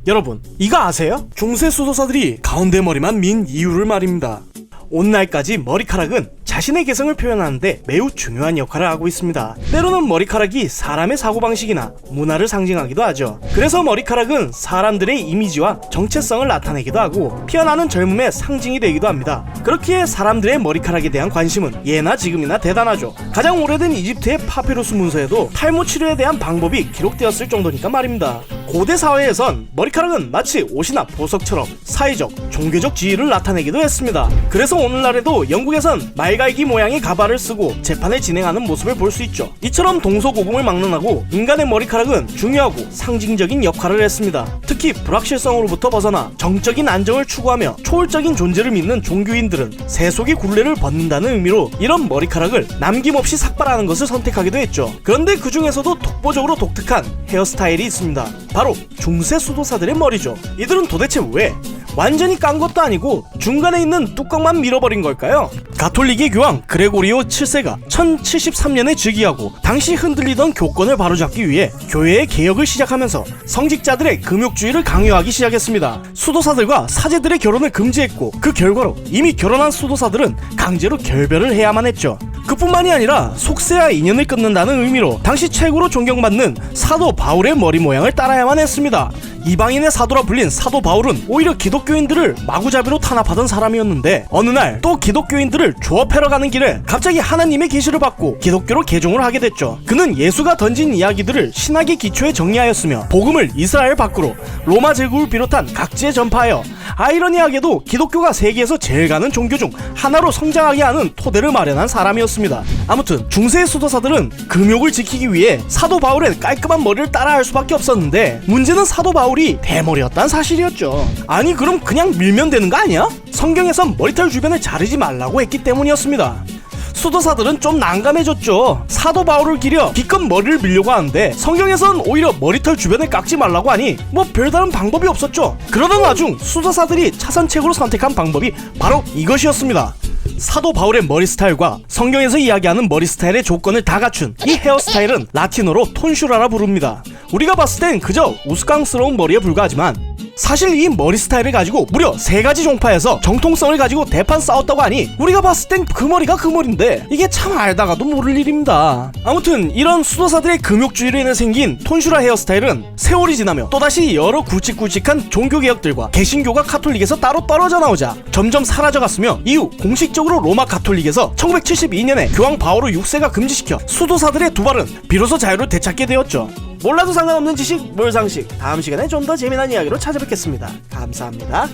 여러분, 이거 아세요? 중세 수도사들이 가운데 머리만 민 이유를 말입니다. 오늘날까지 머리카락은 자신의 개성을 표현하는데 매우 중요한 역할을 하고 있습니다. 때로는 머리카락이 사람의 사고방식이나 문화를 상징하기도 하죠. 그래서 머리카락은 사람들의 이미지와 정체성을 나타내기도 하고 피어나는 젊음의 상징이 되기도 합니다. 그렇기에 사람들의 머리카락에 대한 관심은 예나 지금이나 대단하죠. 가장 오래된 이집트의 파피루스 문서에도 탈모 치료에 대한 방법이 기록되었을 정도니까 말입니다. 고대 사회에선 머리카락은 마치 옷이나 보석처럼 사회적, 종교적 지위를 나타내기도 했습니다. 그래서 오늘날에도 영국에선 말갈기 모양의 가발을 쓰고 재판을 진행하는 모습을 볼 수 있죠. 이처럼 동서고금을 막론하고 인간의 머리카락은 중요하고 상징적인 역할을 했습니다. 특히 불확실성으로부터 벗어나 정적인 안정을 추구하며 초월적인 존재를 믿는 종교인들은 세속의 굴레를 벗는다는 의미로 이런 머리카락을 남김없이 삭발하는 것을 선택하기도 했죠. 그런데 그 중에서도 독보적으로 독특한 헤어스타일이 있습니다. 바로 중세 수도사들의 머리죠. 이들은 도대체 왜 완전히 깐 것도 아니고 중간에 있는 뚜껑만 밀어버린 걸까요? 가톨릭의 교황 그레고리오 7세가 1073년에 즉위하고 당시 흔들리던 교권을 바로잡기 위해 교회의 개혁을 시작하면서 성직자들의 금욕주의를 강요하기 시작했습니다. 수도사들과 사제들의 결혼을 금지했고 그 결과로 이미 결혼한 수도사들은 강제로 결별을 해야만 했죠. 그뿐만이 아니라 속세와 인연을 끊는다는 의미로 당시 최고로 존경받는 사도 바울의 머리 모양을 따라야만 했습니다. 이방인의 사도라 불린 사도 바울은 오히려 기독교인들을 마구잡이로 탄압하던 사람이었는데 어느 날 또 기독교인들을 조업하러 가는 길에 갑자기 하나님의 계시를 받고 기독교로 개종을 하게 됐죠. 그는 예수가 던진 이야기들을 신학의 기초에 정리하였으며 복음을 이스라엘 밖으로 로마 제국을 비롯한 각지에 전파하여 아이러니하게도 기독교가 세계에서 제일 가는 종교 중 하나로 성장하게 하는 토대를 마련한 사람이었습니다. 아무튼 중세의 수도사들은 금욕을 지키기 위해 사도 바울의 깔끔한 머리를 따라할 수밖에 없었는데 문제는 사도 바울이 대머리였다는 사실이었죠. 아니 그럼 그냥 밀면 되는 거 아니야? 성경에선 머리털 주변을 자르지 말라고 했기 때문이었습니다. 수도사들은 좀 난감해졌죠. 사도 바울을 기려 기껏 머리를 밀려고 하는데 성경에선 오히려 머리털 주변을 깎지 말라고 하니 뭐 별다른 방법이 없었죠. 그러던 와중 수도사들이 차선책으로 선택한 방법이 바로 이것이었습니다. 사도 바울의 머리 스타일과 성경에서 이야기하는 머리 스타일의 조건을 다 갖춘 이 헤어스타일은 라틴어로 톤슈라라 부릅니다. 우리가 봤을 땐 그저 우스꽝스러운 머리에 불과하지만 사실 이 머리 스타일을 가지고 무려 3가지 종파에서 정통성을 가지고 대판 싸웠다고 하니 우리가 봤을 땐 그 머리가 그 머리인데 이게 참 알다가도 모를 일입니다. 아무튼 이런 수도사들의 금욕주의로 인해 생긴 톤슈라 헤어스타일은 세월이 지나며 또다시 여러 굵직굵직한 종교개혁들과 개신교가 카톨릭에서 따로 떨어져 나오자 점점 사라져갔으며 이후 공식적으로 로마 카톨릭에서 1972년에 교황 바오로 6세가 금지시켜 수도사들의 두발은 비로소 자유를 되찾게 되었죠. 몰라도 상관없는 지식 몰상식, 다음 시간에 좀 더 재미난 이야기로 찾아뵙겠습니다. 감사합니다.